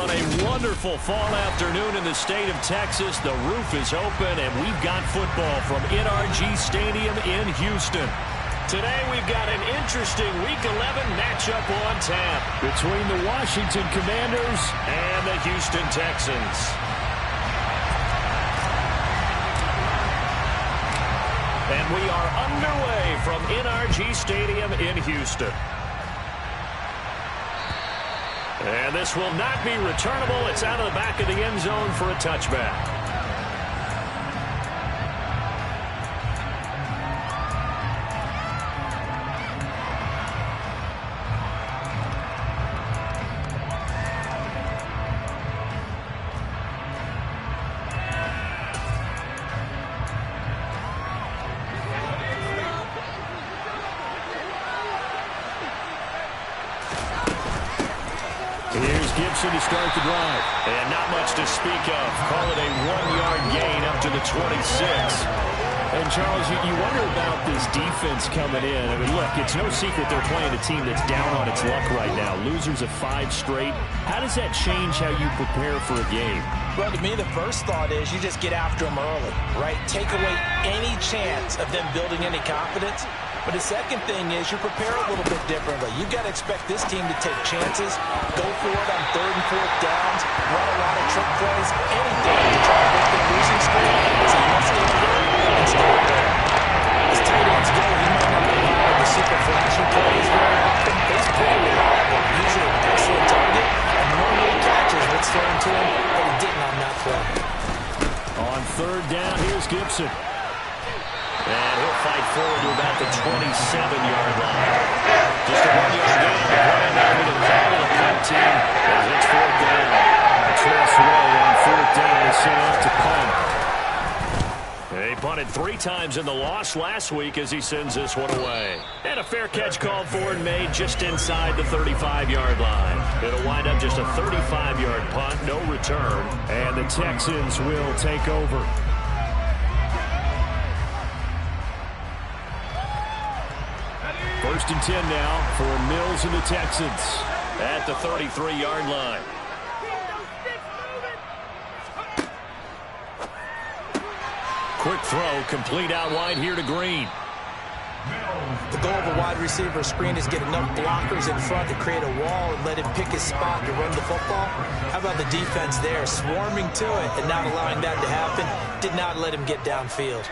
on a wonderful fall afternoon in the state of Texas. The roof is open, and we've got football from NRG Stadium in Houston. Today we've got an interesting Week 11 matchup on tap between the Washington Commanders and the Houston Texans. And we are underway from NRG Stadium in Houston. And this will not be returnable. It's out of the back of the end zone for a touchback. Gibson to start the drive. And not much to speak of. Call it a 1-yard gain up to the 26. And, Charles, you wonder about this defense coming in. I mean, look, it's no secret they're playing a team that's down on its luck right now. Losers of 5 straight. How does that change how you prepare for a game? Well, to me, the first thought is you just get after them early, right? Take away any chance of them building any confidence. But the second thing is you prepare a little bit differently. You've got to expect this team to take chances, go for it on 3rd and 4th downs, run a lot of trick plays, anything to try to break their losing streak. So you must stay alert and stay alert. As tight ends go, he might not provide the super flashy plays very often, but he's pretty reliable. Usually an excellent target, and normally catches what's thrown to him, but he didn't on that play. On 3rd down, here's Gibson. And he'll fight forward to about the 27-yard line. Just a 1-yard gain on the play. Now with a call of the punt team as it's 4th down. Tressway on 4th down is sent out to punt. They punted 3 times in the loss last week as he sends this one away. And a fair catch called for and made just inside the 35-yard line. It'll wind up just a 35-yard punt, no return. And the Texans will take over. First and 10 now for Mills and the Texans at the 33-yard line. Quick throw, complete out wide here to Green. The goal of a wide receiver screen is get enough blockers in front to create a wall and let him pick his spot to run the football. How about the defense there, swarming to it and not allowing that to happen? Did not let him get downfield.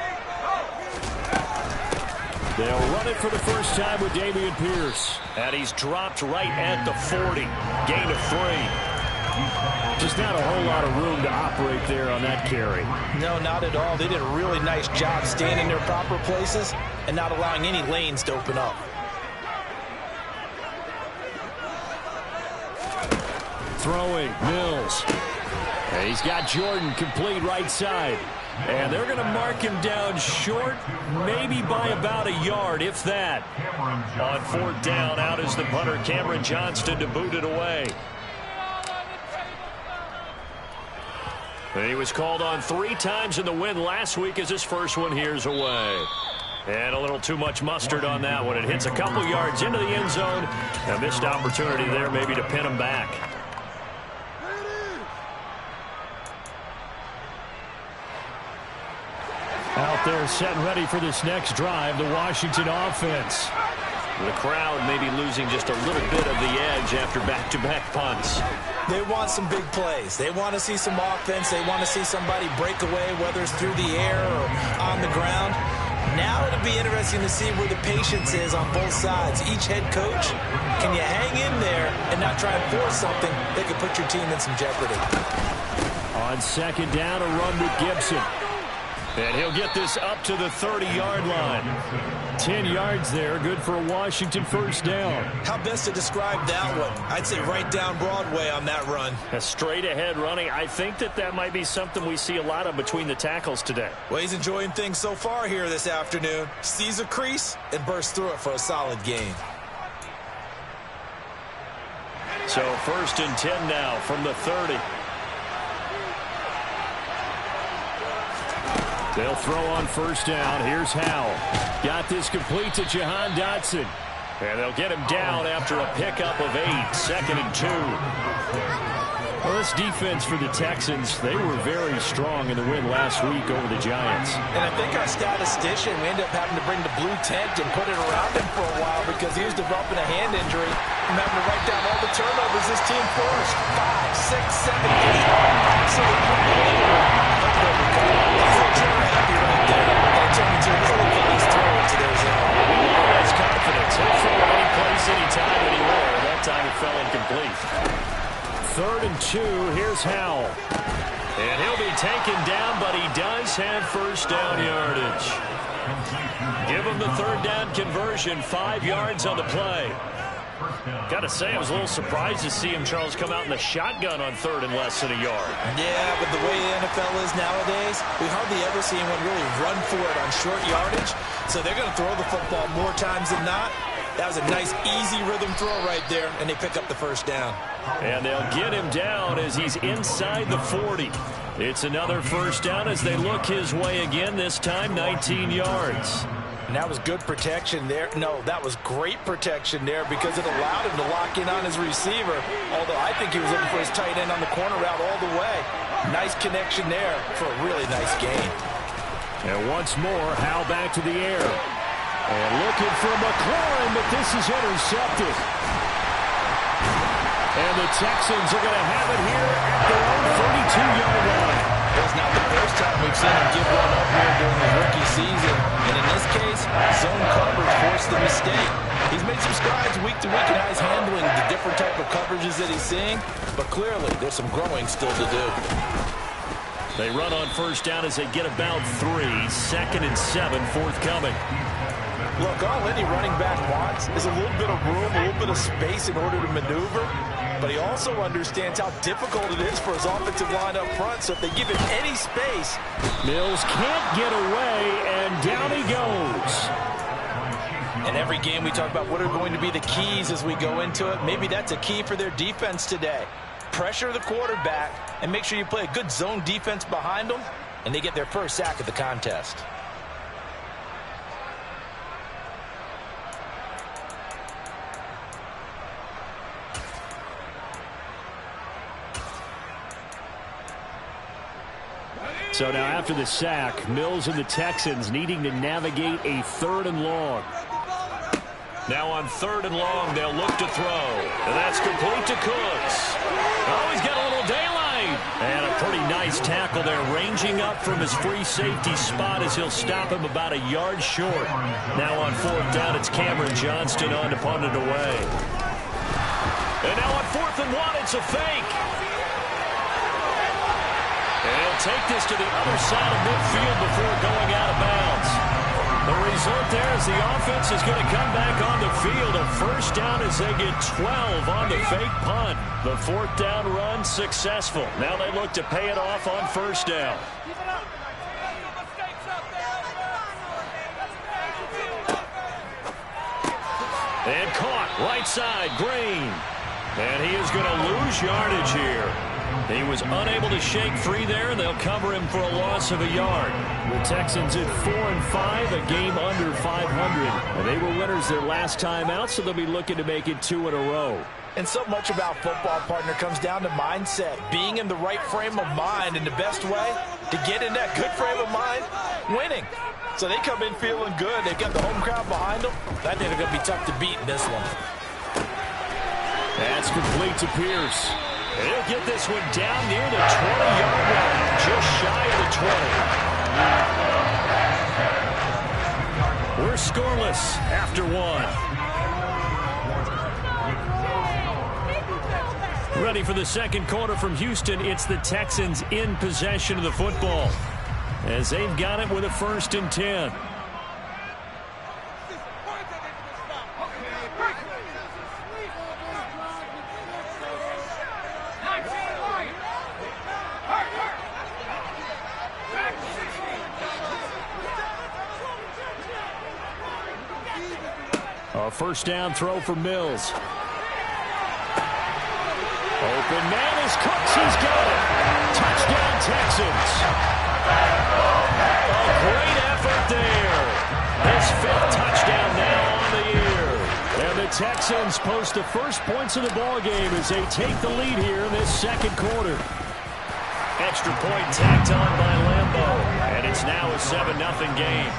They'll run it for the first time with Dameon Pierce. And he's dropped right at the 40. Gain of 3. Just not a whole lot of room to operate there on that carry. No, not at all. They did a really nice job staying in their proper places and not allowing any lanes to open up. Throwing, Mills. And he's got Jordan complete right side. And they're going to mark him down short, maybe by about a yard, if that. On 4th down, out is the punter, Cameron Johnston, to boot it away. And he was called on 3 times in the win last week as his first one here's away. And a little too much mustard on that one. It hits a couple yards into the end zone. A missed opportunity there maybe to pin him back. Out there set and ready for this next drive, the Washington offense. The crowd maybe losing just a little bit of the edge after back-to-back punts. They want some big plays. They want to see some offense. They want to see somebody break away, whether it's through the air or on the ground. Now it'll be interesting to see where the patience is on both sides. Each head coach, can you hang in there and not try and force something that could put your team in some jeopardy? On 2nd down, a run with Gibson. And he'll get this up to the 30-yard line. 10 yards there, good for a Washington first down. How best to describe that one? I'd say right down Broadway on that run. A straight-ahead running. I think that might be something we see a lot of between the tackles today. Well, he's enjoying things so far here this afternoon. Sees a crease and bursts through it for a solid gain. So 1st and 10 now from the 30. They'll throw on 1st down. Here's Howell. Got this complete to Jahan Dotson. And they'll get him down after a pickup of 8. 2nd and 2. Well, this defense for the Texans, they were very strong in the win last week over the Giants. And I think our statistician, we ended up having to bring the blue tent and put it around him for a while because he was developing a hand injury and having to write down all the turnovers this team forced. 5, 6, 7, 8. Absolutely unbelievable. He's a true happy right there. And turn into a little glass throw into their zone. That's confidence. He'll throw it any place, anytime, anywhere. That time it fell incomplete. 3rd and 2, here's Howell. And he'll be taken down, but he does have first down yardage. Give him the 3rd down conversion, 5 yards on the play. Got to say, I was a little surprised to see him, Charles, come out in the shotgun on 3rd and less than a yard. Yeah, but the way the NFL is nowadays, we hardly ever see anyone really run for it on short yardage. So they're going to throw the football more times than not. That was a nice, easy rhythm throw right there, and they pick up the first down. And they'll get him down as he's inside the 40. It's another first down as they look his way again, this time 19 yards. And that was good protection there. No, that was great protection there because it allowed him to lock in on his receiver, although I think he was looking for his tight end on the corner route all the way. Nice connection there for a really nice gain. And once more, Howell back to the air. And looking for McLaurin, but this is intercepted. And the Texans are going to have it here at their own 32-yard line. It's not the first time we've seen him give one up here during his rookie season. And in this case, zone coverage forced the mistake. He's made some strides week to week in how he's handling the different type of coverages that he's seeing. But clearly, there's some growing still to do. They run on first down as they get about 3. 2nd and 7 forthcoming. Look, all any running back wants is a little bit of room, a little bit of space in order to maneuver. But he also understands how difficult it is for his offensive line up front. So if they give him any space. Mills can't get away, and down he goes. In every game we talk about what are going to be the keys as we go into it. Maybe that's a key for their defense today. Pressure the quarterback and make sure you play a good zone defense behind them, and they get their first sack of the contest. So now after the sack, Mills and the Texans needing to navigate a 3rd and long. Now on 3rd and long, they'll look to throw. And that's complete to Cooks. Oh, he's got a little daylight. And a pretty nice tackle there, ranging up from his free safety spot as he'll stop him about a yard short. Now on 4th down, it's Cameron Johnston on to punt it away. And now on 4th and 1, it's a fake. And he'll take this to the other side of midfield before going out of bounds. The result there is the offense is going to come back on the field. A first down as they get 12 on the fake punt. The 4th down run successful. Now they look to pay it off on first down. And caught right side, Green. And he is going to lose yardage here. He was unable to shake free there, and they'll cover him for a loss of a yard. The Texans at 4-5, a game under 500. And they were winners their last time out, so they'll be looking to make it 2 in a row. And so much about football, partner, comes down to mindset. Being in the right frame of mind, and the best way to get in that good frame of mind, winning. So they come in feeling good. They've got the home crowd behind them. I think they're going to be tough to beat in this one. That's complete to Pierce. He'll get this one down near the 20-yard line, just shy of the 20. We're scoreless after 1. Ready for the second quarter from Houston. It's the Texans in possession of the football as they've got it with a 1st and 10. A first down throw for Mills. Open man is Cooks. He's got it. Touchdown, Texans. A great effort there. His 5th touchdown now on the year. And the Texans post the first points of the ball game as they take the lead here in this second quarter. Extra point tacked on by Lambeau, and it's now a 7-0 game.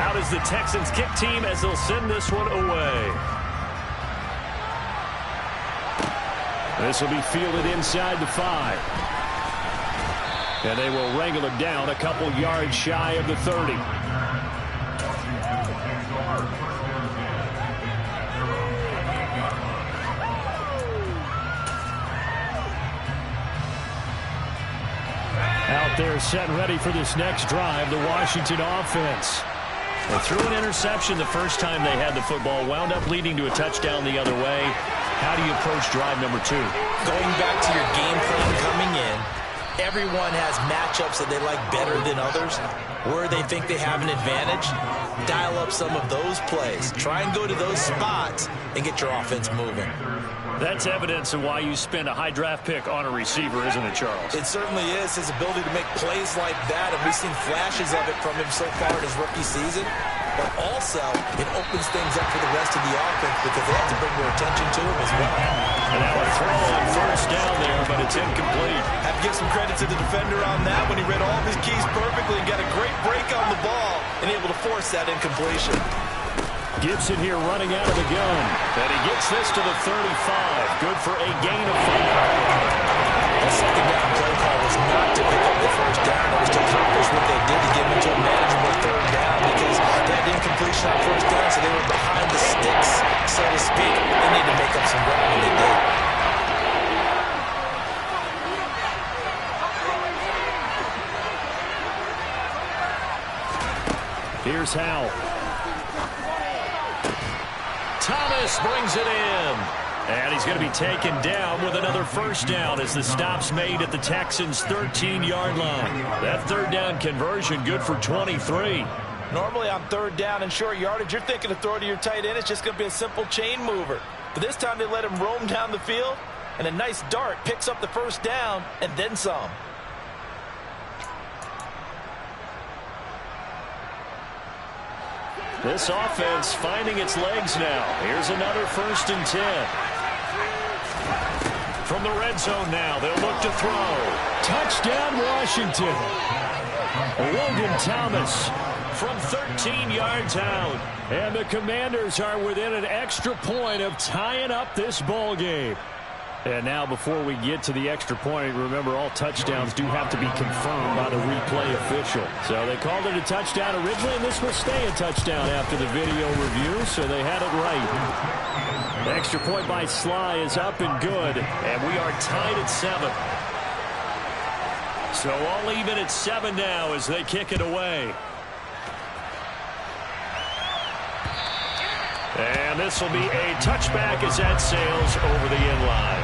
Out is the Texans kick team as they'll send this one away. This will be fielded inside the 5. And they will wrangle it down a couple yards shy of the 30. Out there set and ready for this next drive, the Washington offense. They threw an interception the first time they had the football, wound up leading to a touchdown the other way. How do you approach drive number 2? Going back to your game plan coming in, everyone has matchups that they like better than others. Where they think they have an advantage, dial up some of those plays. Try and go to those spots and get your offense moving. That's evidence of why you spend a high draft pick on a receiver, isn't it, Charles? It certainly is. His ability to make plays like that, and we've seen flashes of it from him so far in his rookie season. But also, it opens things up for the rest of the offense because they have to bring their attention to him as well. And now a throw on first down there, but it's incomplete. Have to give some credit to the defender on that when he read all of his keys perfectly and got a great break on the ball and able to force that incompletion. Gibson here running out of the gun. And he gets this to the 35. Good for a gain of 5. The second down play call was not to pick up the first down. It was to accomplish what they did to get into a manageable third down because they had incompletion on first down, so they were behind the sticks, so to speak. They need to make up some ground when they did. Here's Howell. Thomas brings it in. And he's going to be taken down with another first down as the stop's made at the Texans' 13-yard line. That third down conversion good for 23. Normally on third down and short yardage, you're thinking to throw to your tight end. It's just going to be a simple chain mover. But this time they let him roam down the field, and a nice dart picks up the first down and then some. This offense finding its legs now. Here's another 1st and 10. From the red zone now, they'll look to throw. Touchdown, Washington. Logan Thomas from 13 yards out. And the Commanders are within an extra point of tying up this ball game. And now before we get to the extra point, remember all touchdowns do have to be confirmed by the replay official. So they called it a touchdown originally, and this will stay a touchdown after the video review, so they had it right. The extra point by Sly is up and good, and we are tied at 7. So all even at 7 now as they kick it away. And this will be a touchback as that sails over the end line.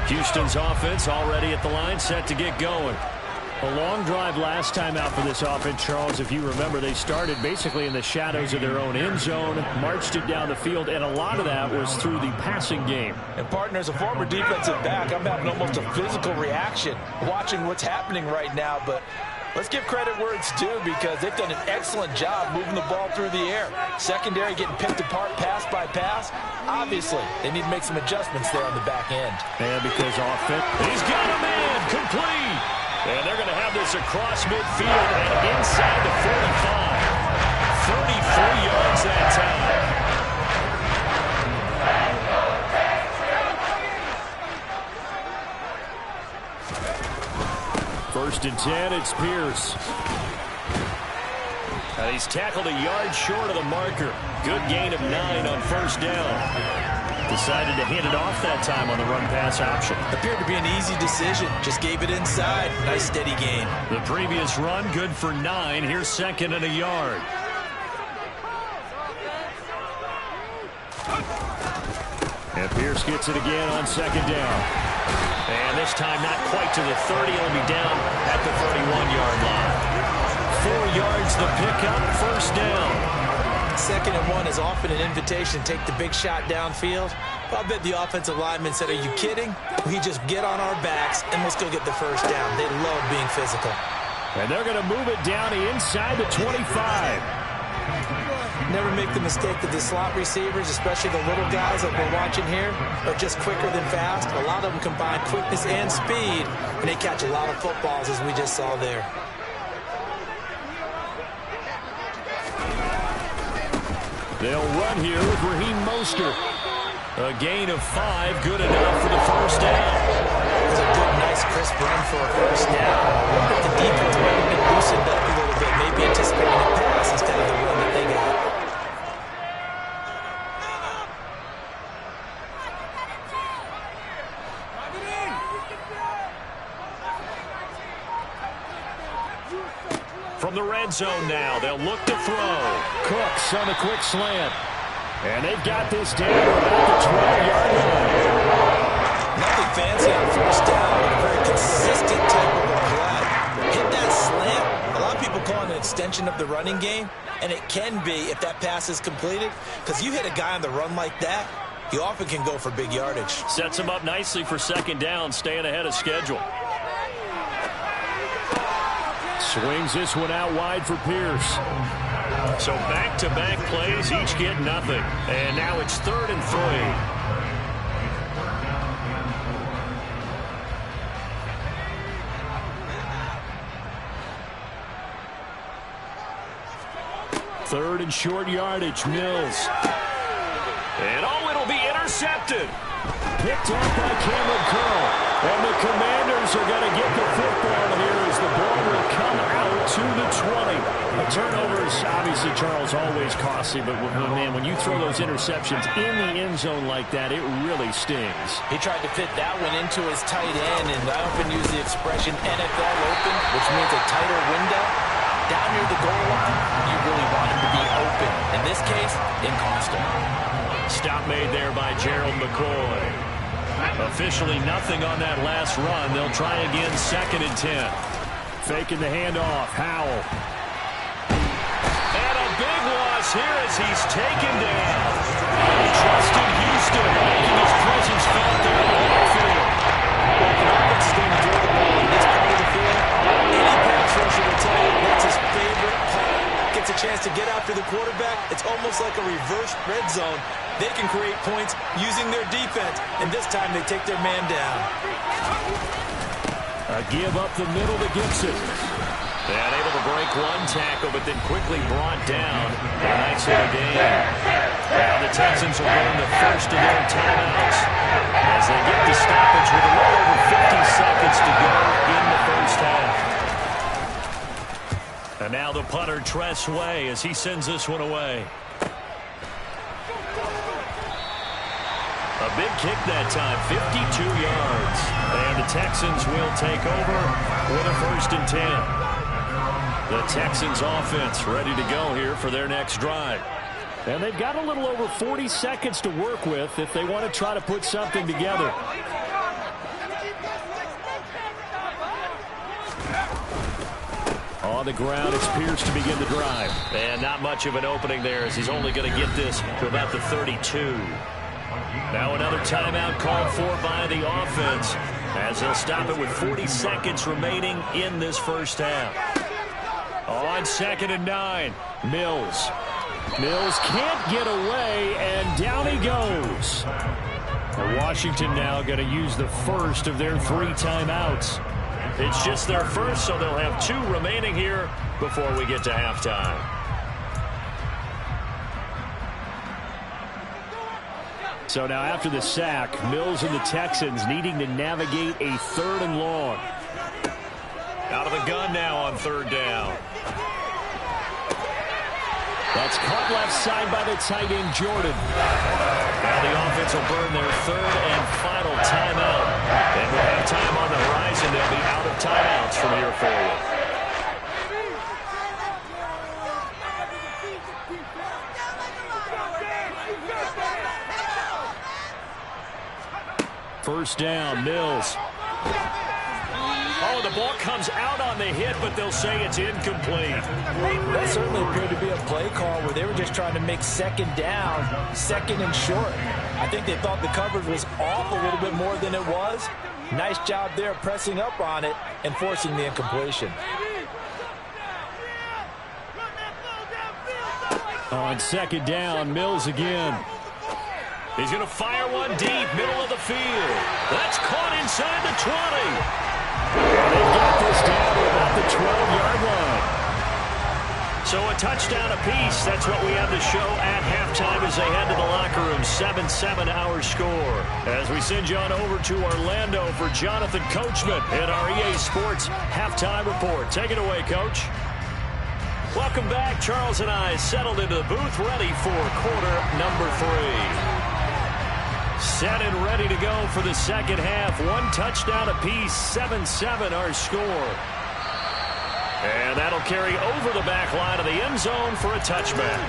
Houston's offense already at the line, set to get going. A long drive last time out for this offense, Charles. If you remember, they started basically in the shadows of their own end zone, marched it down the field, and a lot of that was through the passing game. And, partner, as a former defensive back, I'm having almost a physical reaction watching what's happening right now. But let's give credit where it's due because they've done an excellent job moving the ball through the air. Secondary getting picked apart pass by pass. Obviously, they need to make some adjustments there on the back end. And because offense, he's got a man complete. And they're going to have this across midfield and inside the 45. 34 yards that time. 1st and 10, it's Pierce. And he's tackled a yard short of the marker. Good gain of 9 on 1st down. Decided to hand it off that time on the run-pass option. Appeared to be an easy decision. Just gave it inside. Nice steady gain. The previous run good for 9. Here's 2nd and a yard. And Pierce gets it again on 2nd down. And this time not quite to the 30. He'll be down at the 31-yard line. 4 yards the pickup. 1st down. 2nd and 1 is often an invitation to take the big shot downfield. I bet the offensive lineman said, are you kidding? We just get on our backs and let's go get the first down. They love being physical. And they're going to move it down inside the 25. Never make the mistake that the slot receivers, especially the little guys that we're watching here, are just quicker than fast. A lot of them combine quickness and speed, and they catch a lot of footballs, as we just saw there. They'll run here with Raheem Mostert. A gain of 5, good enough for the first down. It's a good, nice, crisp run for a first down. But the defense might have been loosened up a little bit, maybe anticipating a pass instead of the run that they got. From the red zone now, they'll look to throw. Cooks on a quick slant. And they've got this down about the 12-yard line. Nothing fancy on first down, but a very consistent type of a play. Hit that slant. A lot of people call it an extension of the running game, and it can be if that pass is completed, because you hit a guy on the run like that, you often can go for big yardage. Sets him up nicely for second down, staying ahead of schedule. Swings this one out wide for Pierce. So back-to-back plays, each get nothing. And now it's 3rd and 3. 3rd and short yardage, Mills. And it'll be intercepted. Picked off by Cameron Curl. And the Commanders are going to get the football here as the ball will come out to the 20. A turnover is obviously, Charles, always costly, but man, when you throw those interceptions in the end zone like that, it really stings. He tried to fit that one into his tight end, and I often use the expression NFL open, which means a tighter window. Down near the goal line, you really want him to be open. In this case, it cost him. Stop made there by Gerald McCoy. Officially nothing on that last run. They'll try again, 2nd and 10. Faking the handoff, Howell. And a big loss here as he's taken down. Trusted Houston making his presence felt there on the field. Well, the offense is going to throw the ball in this part of the field. Any pass rusher will tell you that's his favorite part. Gets a chance to get after the quarterback. It's almost like a reverse red zone. They can create points using their defense, and this time they take their man down. A give up the middle to Gibson. And able to break one tackle, but then quickly brought down. A nice little gain. Now the Texans will burn the first of their timeouts as they get the stoppage with a little over 50 seconds to go in the first half. And now the punter, Tress Way, as he sends this one away. A big kick that time, 52 yards. And the Texans will take over with a 1st and 10. The Texans offense ready to go here for their next drive. And they've got a little over 40 seconds to work with if they want to try to put something together. On the ground, it's Pierce to begin the drive. And not much of an opening there as he's only going to get this to about the 32. Now another timeout called for by the offense as they'll stop it with 40 seconds remaining in this first half. On 2nd and 9, Mills. Mills can't get away, and down he goes. Washington now going to use the first of their 3 timeouts. It's just their first, so they'll have 2 remaining here before we get to halftime. So now after the sack, Mills and the Texans needing to navigate a 3rd and long. Out of the gun now on 3rd down. That's caught left side by the tight end, Jordan. Now the offense will burn their 3rd and final timeout. And with halftime on the horizon, they'll be out of timeouts from here forward. First down, Mills. Oh, the ball comes out on the hit, but they'll say it's incomplete. That certainly appeared to be a play call where they were just trying to make second down, second and short. I think they thought the coverage was off a little bit more than it was. Nice job there pressing up on it and forcing the incompletion. On second down, Mills again. He's going to fire one deep, middle of the field. That's caught inside the 20. They've got this down to about the 12-yard line. So a touchdown apiece. That's what we have to show at halftime as they head to the locker room. 7-7 our score. As we send you on over to Orlando for Jonathan Coachman in our EA Sports halftime report. Take it away, Coach. Welcome back. Charles and I settled into the booth, ready for quarter number 3. Set and ready to go for the second half. One touchdown apiece, 7-7 our score. And that'll carry over the back line of the end zone for a touchback.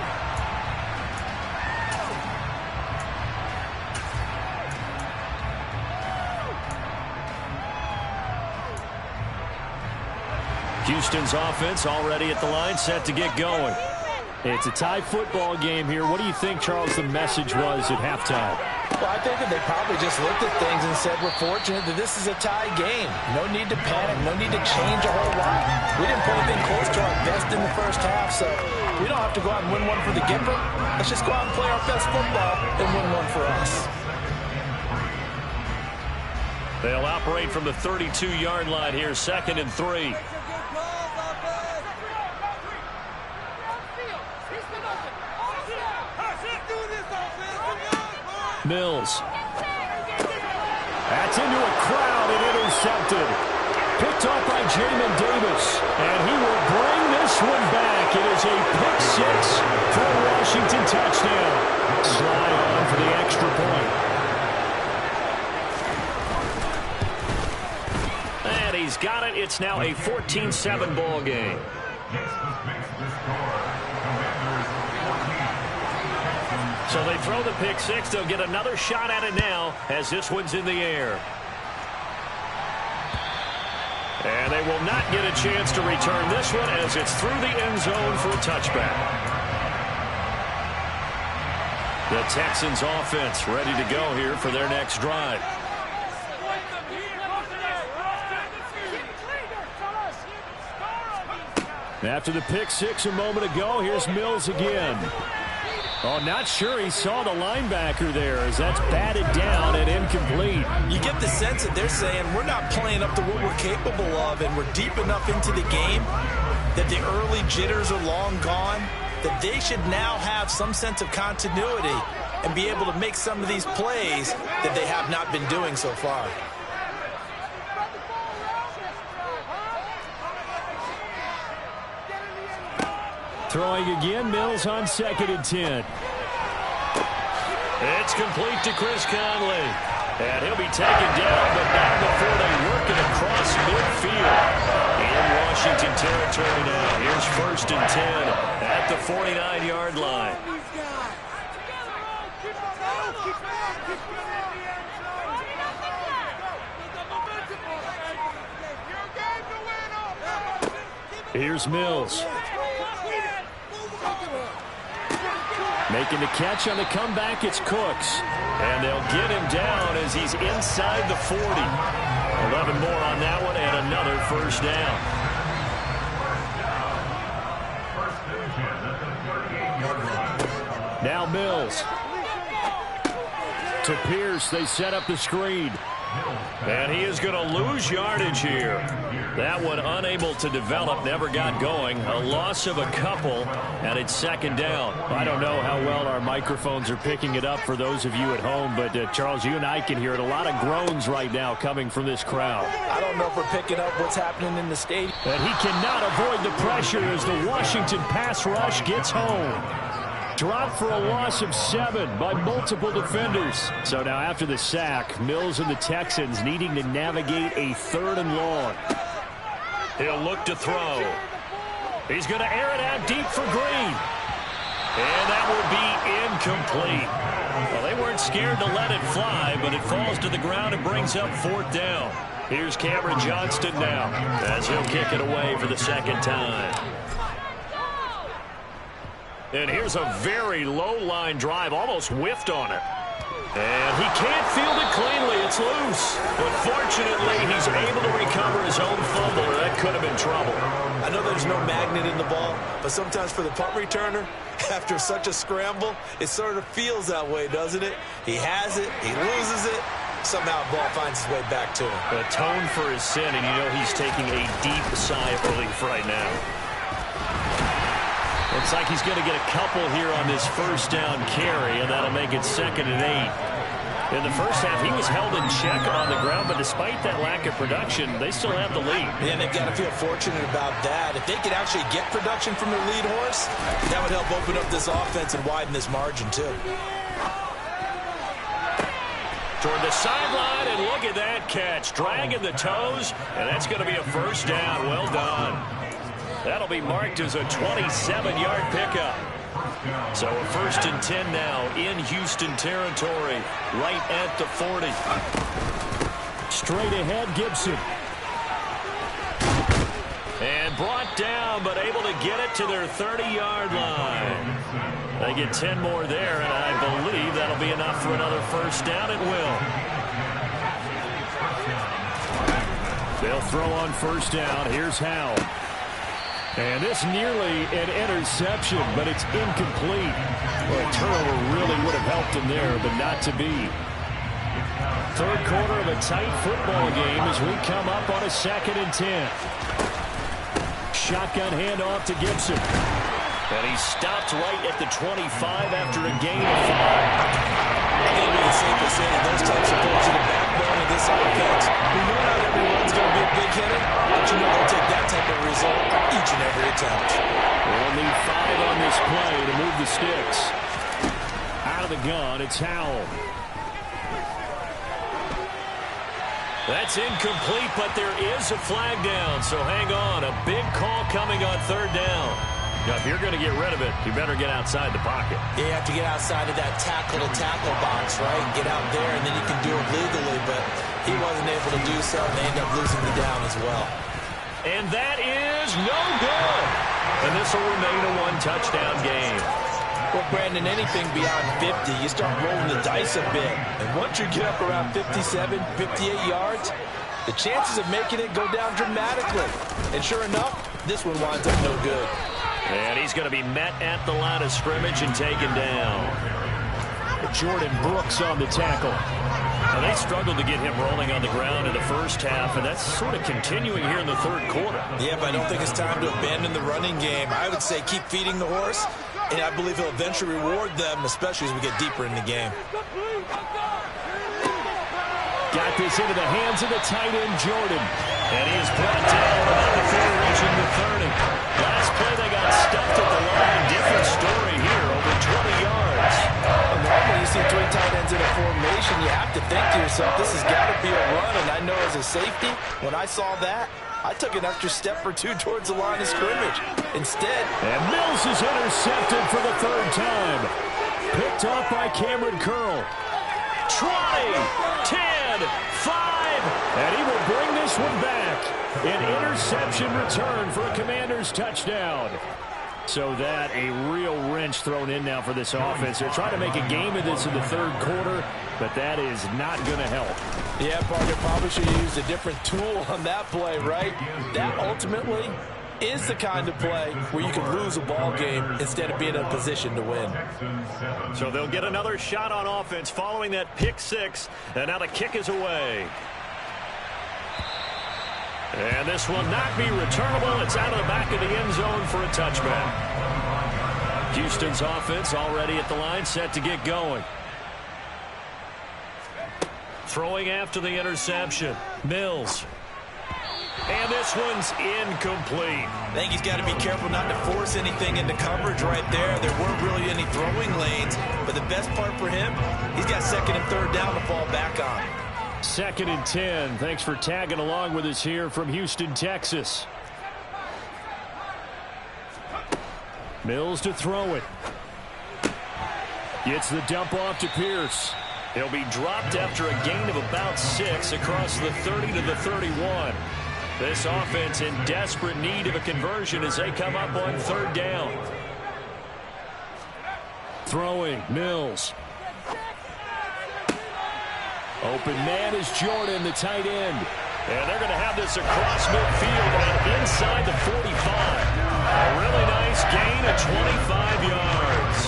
Houston's offense already at the line, set to get going. It's a tie football game here. What do you think, Charles, the message was at halftime? Well, I think that they probably just looked at things and said, we're fortunate that this is a tie game. No need to panic. No need to change a whole lot. We didn't play anything close to our best in the first half, so we don't have to go out and win one for the Gipper. Let's just go out and play our best football and win one for us. They'll operate from the 32-yard line here, 2nd and 3. Mills. That's into a crowd and intercepted. Picked off by Jamin Davis. And he will bring this one back. It is a pick 6 for a Washington touchdown. Slide on for the extra point. And he's got it. It's now a 14-7 ball game. So they throw the pick 6. They'll get another shot at it now as this one's in the air. And they will not get a chance to return this one as it's through the end zone for a touchback. The Texans offense ready to go here for their next drive. After the pick 6 a moment ago, here's Mills again. Oh, not sure he saw the linebacker there as that's batted down and incomplete. You get the sense that they're saying we're not playing up to what we're capable of, and we're deep enough into the game that the early jitters are long gone, that they should now have some sense of continuity and be able to make some of these plays that they have not been doing so far. Throwing again, Mills on 2nd and 10. It's complete to Chris Conley. And he'll be taken down, but not before they work it across midfield. In Washington territory now. Here's 1st and 10 at the 49-yard line. Here's Mills. Making the catch on the comeback, it's Cooks. And they'll get him down as he's inside the 40. 11 more on that one and another first down. Now Mills. To Pierce, they set up the screen. And he is going to lose yardage here. That one unable to develop, never got going. A loss of a couple, and it's 2nd down. I don't know how well our microphones are picking it up for those of you at home, but Charles, you and I can hear it. A lot of groans right now coming from this crowd. I don't know if we're picking up what's happening in the stadium. And he cannot avoid the pressure as the Washington pass rush gets home. Dropped for a loss of 7 by multiple defenders. So now after the sack, Mills and the Texans needing to navigate a 3rd and long. He'll look to throw. He's going to air it out deep for Green. And that will be incomplete. Well, they weren't scared to let it fly, but it falls to the ground and brings up 4th down. Here's Cameron Johnston now as he'll kick it away for the second time. And here's a very low-line drive, almost whiffed on it. And he can't field it cleanly. It's loose. But fortunately, he's able to recover his own fumble, or that could have been trouble. I know there's no magnet in the ball, but sometimes for the punt returner, after such a scramble, it sort of feels that way, doesn't it? He has it, he loses it, somehow the ball finds its way back to him. Atone for his sin, and you know he's taking a deep sigh of relief right now. Looks like he's going to get a couple here on this first down carry, and that'll make it 2nd and 8. In the first half, he was held in check on the ground, but despite that lack of production, they still have the lead. Yeah, and they've got to feel fortunate about that. If they could actually get production from their lead horse, that would help open up this offense and widen this margin, too. Toward the sideline, and look at that catch. Dragging the toes, and that's going to be a first down. Well done. That'll be marked as a 27-yard pickup. So a 1st and 10 now in Houston territory, right at the 40. Straight ahead, Gibson. And brought down, but able to get it to their 30-yard line. They get 10 more there, and I believe that'll be enough for another first down. It will. They'll throw on first down. Here's Howell. And this nearly an interception, but it's incomplete. Well, a turnover really would have helped him there, but not to be. Third quarter of a tight football game as we come up on a 2nd and 10. Shotgun handoff to Gibson. And he stopped right at the 25 after a gain of 5. I think it's safe to say that those types of folks are the backbone of this offense. We know not everyone's going to be a big hitter, but you know they'll take that type of result each and every attempt. They'll need 5 on this play to move the sticks. Out of the gun, it's Howell. That's incomplete, but there is a flag down, so hang on. A big call coming on 3rd down. Now, if you're going to get rid of it, you better get outside the pocket. You have to get outside of that tackle-to-tackle box, right? Get out there, and then you can do it legally, but he wasn't able to do so, and they end up losing the down as well. And that is no good. And this will remain a 1-touchdown game. Well, Brandon, anything beyond 50, you start rolling the dice a bit. And once you get up around 57, 58 yards, the chances of making it go down dramatically. And sure enough, this one winds up no good. And he's going to be met at the line of scrimmage and taken down. Jordan Brooks on the tackle. Now, they struggled to get him rolling on the ground in the first half, and that's sort of continuing here in the 3rd quarter. Yeah, but I don't think it's time to abandon the running game. I would say keep feeding the horse, and I believe he'll eventually reward them, especially as we get deeper in the game. Got this into the hands of the tight end, Jordan. And he is brought down about before reaching the 30. Last play, they got stuffed at the line. Different story here, over 20 yards. Normally, you see 3 tight ends in a formation, you have to think to yourself, this has got to be a run. And I know as a safety, when I saw that, I took an extra step or 2 towards the line of scrimmage. Instead, and Mills is intercepted for the 3rd time. Picked off by Cameron Curl. 20, 10, 5. And he will bring this one back. An interception return for a Commanders touchdown. So that a real wrench thrown in now for this offense. They're trying to make a game of this in the 3rd quarter, but that is not going to help. Yeah, Parker probably should have used a different tool on that play, right? That ultimately is the kind of play where you can lose a ball game instead of being in a position to win. So they'll get another shot on offense following that pick 6, and now the kick is away. And this will not be returnable. It's out of the back of the end zone for a touchback. Houston's offense already at the line, set to get going. Throwing after the interception, Mills. And this one's incomplete. I think he's got to be careful not to force anything into coverage right there. There weren't really any throwing lanes, but the best part for him, he's got 2nd and 3rd down to fall back on. 2nd and 10. Thanks for tagging along with us here from Houston, Texas. Mills to throw it. Gets the dump off to Pierce. He'll be dropped after a gain of about 6 across the 30 to the 31. This offense in desperate need of a conversion as they come up on 3rd down. Throwing, Mills. Open man is Jordan, the tight end. And they're going to have this across midfield and inside the 45. A really nice gain of 25 yards.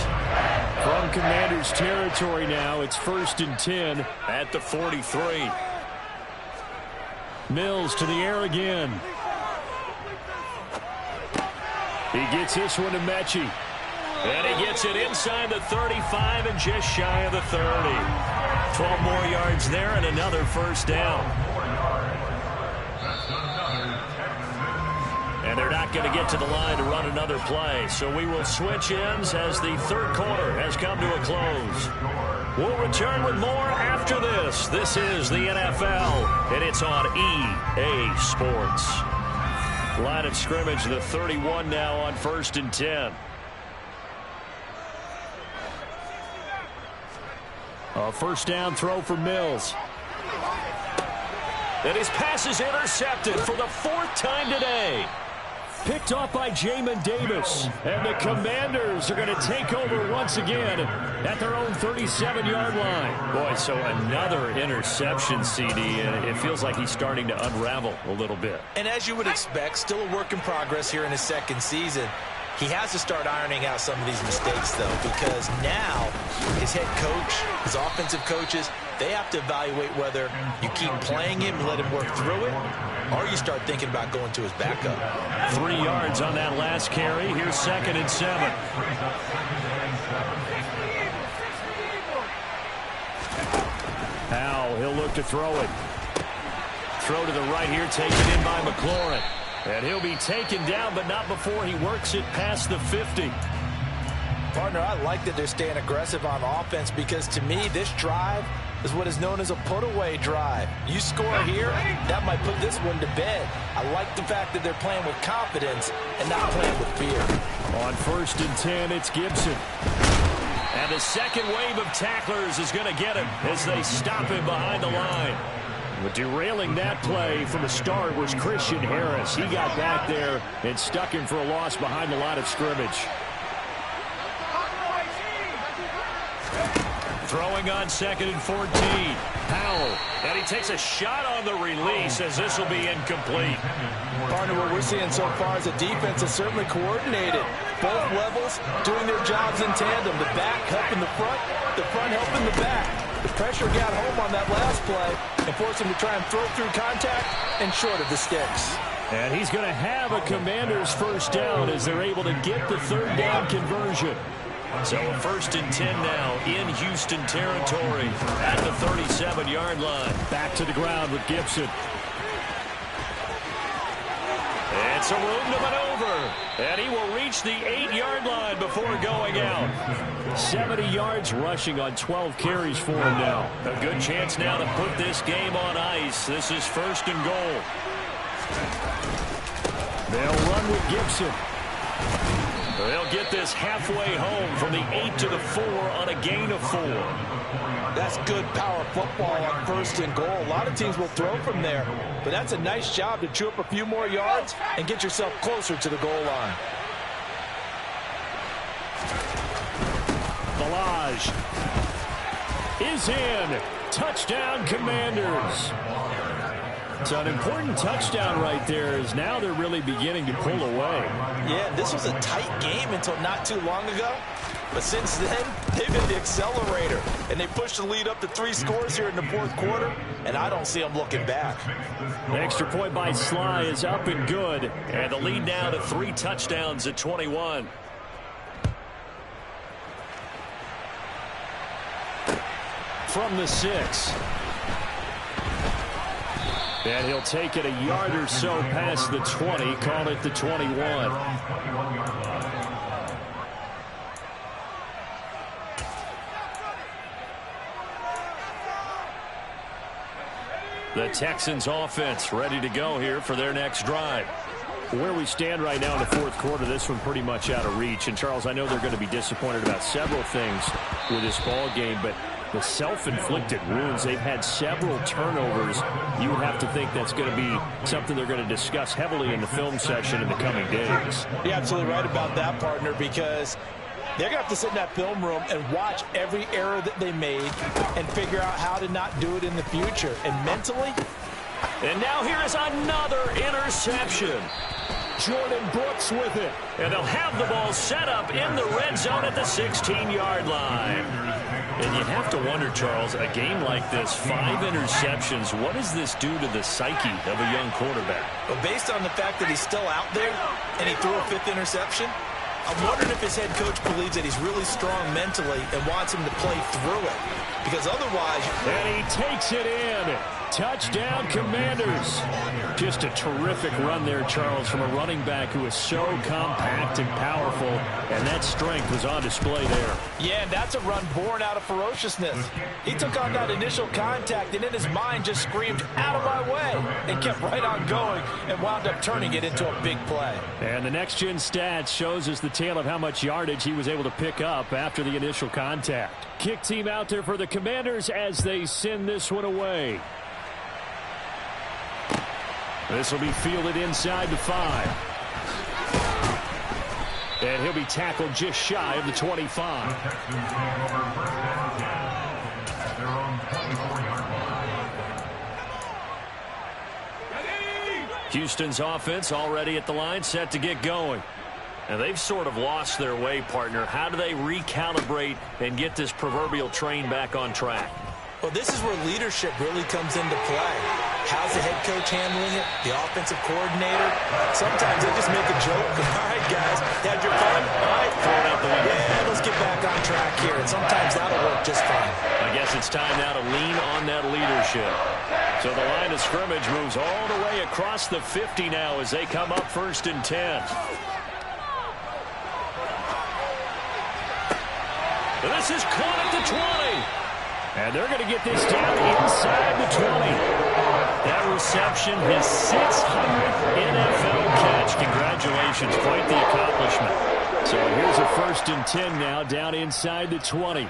From Commanders territory now, it's 1st and 10 at the 43. Mills to the air again. He gets this one to Mechie. And he gets it inside the 35 and just shy of the 30. 12 more yards there and another 1st down. And they're not going to get to the line to run another play. So we will switch ends as the 3rd quarter has come to a close. We'll return with more after this. This is the NFL, and it's on EA Sports. Line of scrimmage, the 31 now on 1st and 10. A 1st down throw for Mills. And his pass is intercepted for the 4th time today. Picked off by Jamin Davis. And the Commanders are going to take over once again at their own 37-yard line. Boy, so another interception, CD, and it feels like he's starting to unravel a little bit. And as you would expect, still a work in progress here in his 2nd season. He has to start ironing out some of these mistakes, though, because now his head coach, his offensive coaches, they have to evaluate whether you keep playing him and let him work through it, or you start thinking about going to his backup. 3 yards on that last carry. Here's 2nd and 7. Howell, he'll look to throw it. Throw to the right here, taken in by McLaurin. And he'll be taken down, but not before he works it past the 50. Partner, I like that they're staying aggressive on offense because, to me, this drive is what is known as a put-away drive. You score here, that might put this one to bed. I like the fact that they're playing with confidence and not playing with fear. On 1st and 10, it's Gibson. And the second wave of tacklers is going to get him as they stop him behind the line. But derailing that play from the start was Christian Harris. He got back there and stuck him for a loss behind the line of scrimmage. Throwing on 2nd and 14. Howell. And he takes a shot on the release as this will be incomplete. Partner, what we're seeing so far is the defense is certainly coordinated. Both levels doing their jobs in tandem. The back helping the front helping the back. The pressure got home on that last play and forced him to try and throw through contact and short of the sticks. And he's going to have a Commanders 1st down as they're able to get the 3rd down conversion. So a 1st and 10 now in Houston territory at the 37-yard line. Back to the ground with Gibson. It's a room to maneuver. And he will reach the 8-yard line before going out. 70 yards rushing on 12 carries for him now. A good chance now to put this game on ice. This is 1st and goal. They'll run with Gibson. They'll get this halfway home from the 8 to the 4 on a gain of 4. That's good power football on 1st and goal. A lot of teams will throw from there, but that's a nice job to chew up a few more yards and get yourself closer to the goal line. Balaj is in. Touchdown, Commanders. So an important touchdown right there is now they're really beginning to pull away. Yeah, this was a tight game until not too long ago. But since then, they've hit the accelerator. And they pushed the lead up to 3 scores here in the 4th quarter. And I don't see them looking back. The extra point by Sly is up and good. And the lead now to 3 touchdowns at 21. From the 6. And he'll take it a yard or so past the 20, call it the 21. The Texans offense ready to go here for their next drive. Where we stand right now in the 4th quarter, this one pretty much out of reach. And, Charles, I know they're going to be disappointed about several things with this ball game, but the self-inflicted wounds. They've had several turnovers. You would have to think that's going to be something they're going to discuss heavily in the film session in the coming days. You're absolutely right about that, partner, because they're going to have to sit in that film room and watch every error that they made and figure out how to not do it in the future. And mentally... And now here is another interception. Jordan Brooks with it. And they'll have the ball set up in the red zone at the 16-yard line. And you have to wonder, Charles, a game like this, 5 interceptions, what does this do to the psyche of a young quarterback? Well, based on the fact that he's still out there and he threw a 5th interception, I'm wondering if his head coach believes that he's really strong mentally and wants him to play through it. Because otherwise... And he takes it in. Touchdown, Commanders. Just a terrific run there, Charles, from a running back who is so compact and powerful, and that strength was on display there. Yeah, and that's a run born out of ferociousness. He took on that initial contact, and in his mind just screamed, out of my way, and kept right on going and wound up turning it into a big play. And the next-gen stats shows us the tale of how much yardage he was able to pick up after the initial contact. Kick team out there for the Commanders as they send this one away. This will be fielded inside the 5. And he'll be tackled just shy of the 25. Houston's offense already at the line, set to get going. And they've sort of lost their way, partner. How do they recalibrate and get this proverbial train back on track? Well, this is where leadership really comes into play. How's the head coach handling it? The offensive coordinator? Sometimes they just make a joke. All right, guys, had your fun? All right, throw it out the window. Yeah, let's get back on track here. And sometimes that'll work just fine. I guess it's time now to lean on that leadership. So the line of scrimmage moves all the way across the 50 now as they come up 1st and 10. This is caught at the 20. And they're going to get this down inside the 20. That reception, his 600th NFL catch. Congratulations, quite the accomplishment. So here's a 1st and 10 now, down inside the 20.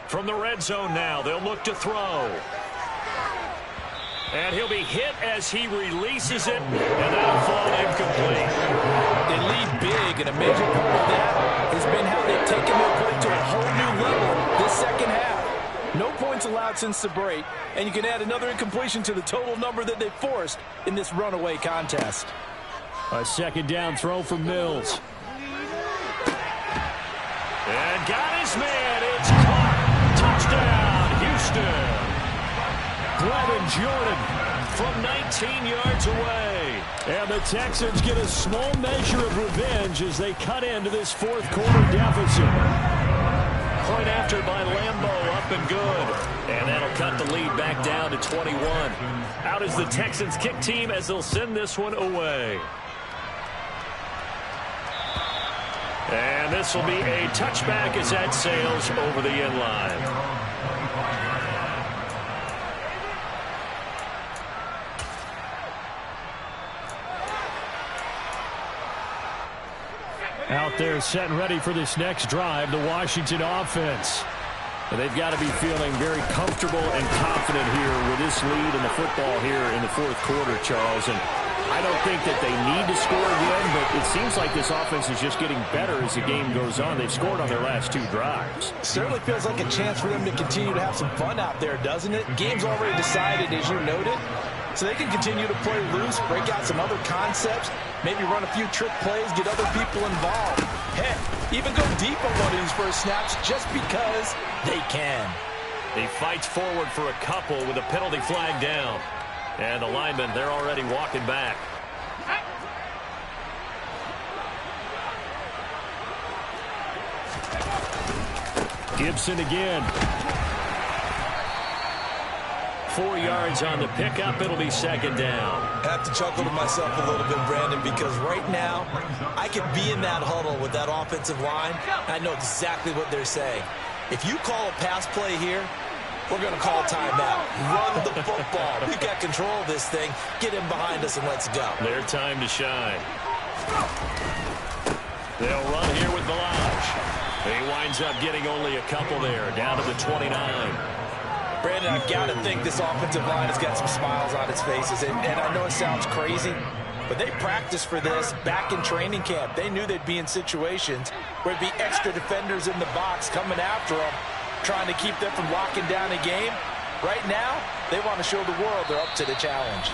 From the red zone now, they'll look to throw. And he'll be hit as he releases it, and that'll fall incomplete. They lead big, and a major part of that has been how they've taken their play to a whole new level this second half. No points allowed since the break, and you can add another incompletion to the total number that they forced in this runaway contest. A 2nd down throw for Mills. And got his man. It's caught. Touchdown, Houston. Brevin Jordan from 19 yards away. And the Texans get a small measure of revenge as they cut into this 4th quarter deficit. Point after by Lambeau, up and good. And that'll cut the lead back down to 21. Out is the Texans kick team as they'll send this one away. And this will be a touchback as that sails over the end line. Out there set and ready for this next drive, the Washington offense. And they've got to be feeling very comfortable and confident here with this lead in the football here in the 4th quarter, Charles. And I don't think that they need to score again, but it seems like this offense is just getting better as the game goes on. They've scored on their last 2 drives. Certainly feels like a chance for them to continue to have some fun out there, doesn't it? Game's already decided, as you noted. So they can continue to play loose, break out some other concepts, maybe run a few trick plays, get other people involved. Heck, even go deep on one of these first snaps just because they can. He fights forward for a couple with a penalty flag down. And the linemen, they're already walking back. Gibson again. 4 yards on the pickup. It'll be 2nd down. I have to chuckle to myself a little bit, Brandon, because right now I could be in that huddle with that offensive line. I know exactly what they're saying. If you call a pass play here, we're going to call timeout. Run the football. We've got control of this thing. Get him behind us and let's go. Their time to shine. They'll run here with Balaj. He winds up getting only a couple there, down to the 29. Brandon, I've got to think this offensive line has got some smiles on its faces. And I know it sounds crazy, but they practiced for this back in training camp. They knew they'd be in situations where there'd be extra defenders in the box coming after them, trying to keep them from locking down a game. Right now, they want to show the world they're up to the challenge.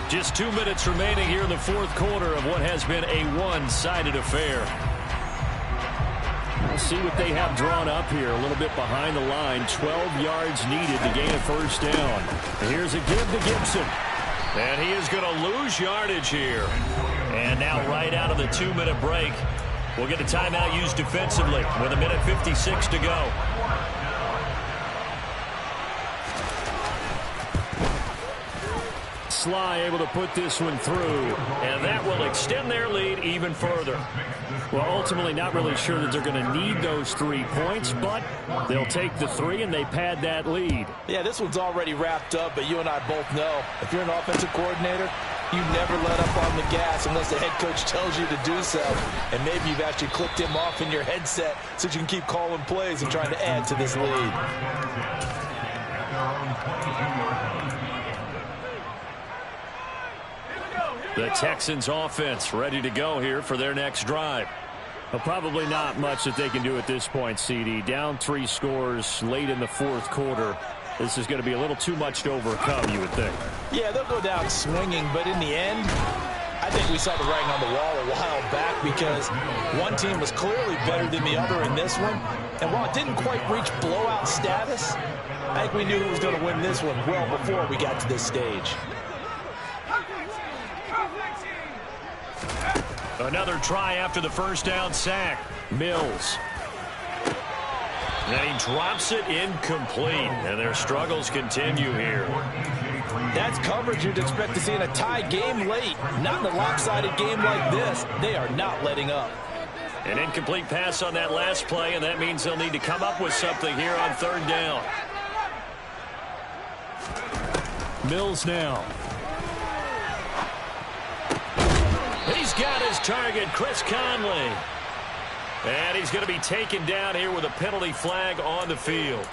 Just 2 minutes remaining here in the fourth quarter of what has been a one-sided affair. We'll see what they have drawn up here. A little bit behind the line. 12 yards needed to gain a first down. And here's a give to Gibson. And he is going to lose yardage here. And now right out of the 2-minute break, we'll get a timeout used defensively with 1:56 to go. Sly able to put this one through. And that will extend their lead even further. Well, ultimately not really sure that they're going to need those 3 points, but they'll take the 3 and they pad that lead. Yeah, this one's already wrapped up, but you and I both know if you're an offensive coordinator, you never let up on the gas unless the head coach tells you to do so. And maybe you've actually clicked him off in your headset so you can keep calling plays and trying to add to this lead. The Texans offense ready to go here for their next drive. Well, probably not much that they can do at this point, CD. Down 3 scores late in the fourth quarter. This is going to be a little too much to overcome, you would think. Yeah, they'll go down swinging, but in the end, I think we saw the writing on the wall a while back because one team was clearly better than the other in this one. And while it didn't quite reach blowout status, I think we knew who was going to win this one well before we got to this stage. Another try after the first down sack. Mills. And he drops it incomplete. And their struggles continue here. That's coverage you'd expect to see in a tie game late. Not in a lopsided game like this. They are not letting up. An incomplete pass on that last play, and that means they'll need to come up with something here on third down. Mills now. He's got his target, Chris Conley. And he's going to be taken down here with a penalty flag on the field.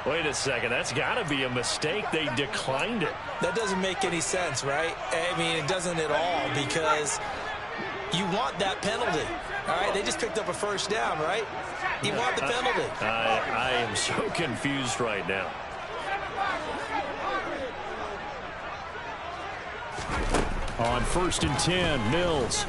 Wait a second, that's got to be a mistake. They declined it. That doesn't make any sense, right? I mean, it doesn't at all because you want that penalty. All right, they just picked up a first down, right? You want the penalty. I am so confused right now. On 1st and 10, Mills.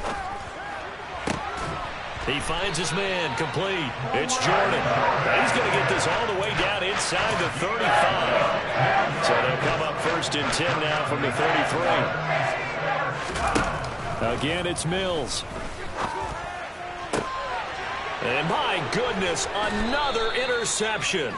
He finds his man, complete. It's Jordan. He's going to get this all the way down inside the 35. So they'll come up 1st and 10 now from the 33. Again, it's Mills. And my goodness, another interception.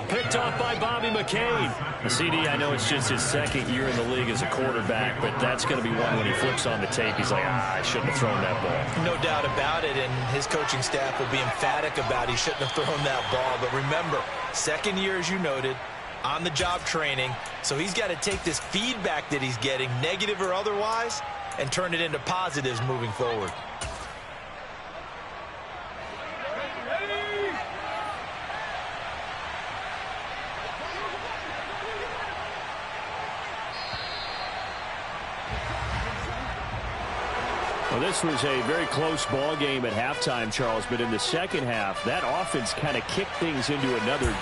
Picked off by Bobby McCain. CD, I know it's just his second year in the league as a quarterback, but that's going to be one when he flips on the tape. He's like, I shouldn't have thrown that ball. No doubt about it, and his coaching staff will be emphatic about he shouldn't have thrown that ball. But remember, second year, as you noted, on-the-job training, so he's got to take this feedback that he's getting, negative or otherwise, and turn it into positives moving forward. Well, this was a very close ball game at halftime, Charles, but in the second half, that offense kind of kicked things into another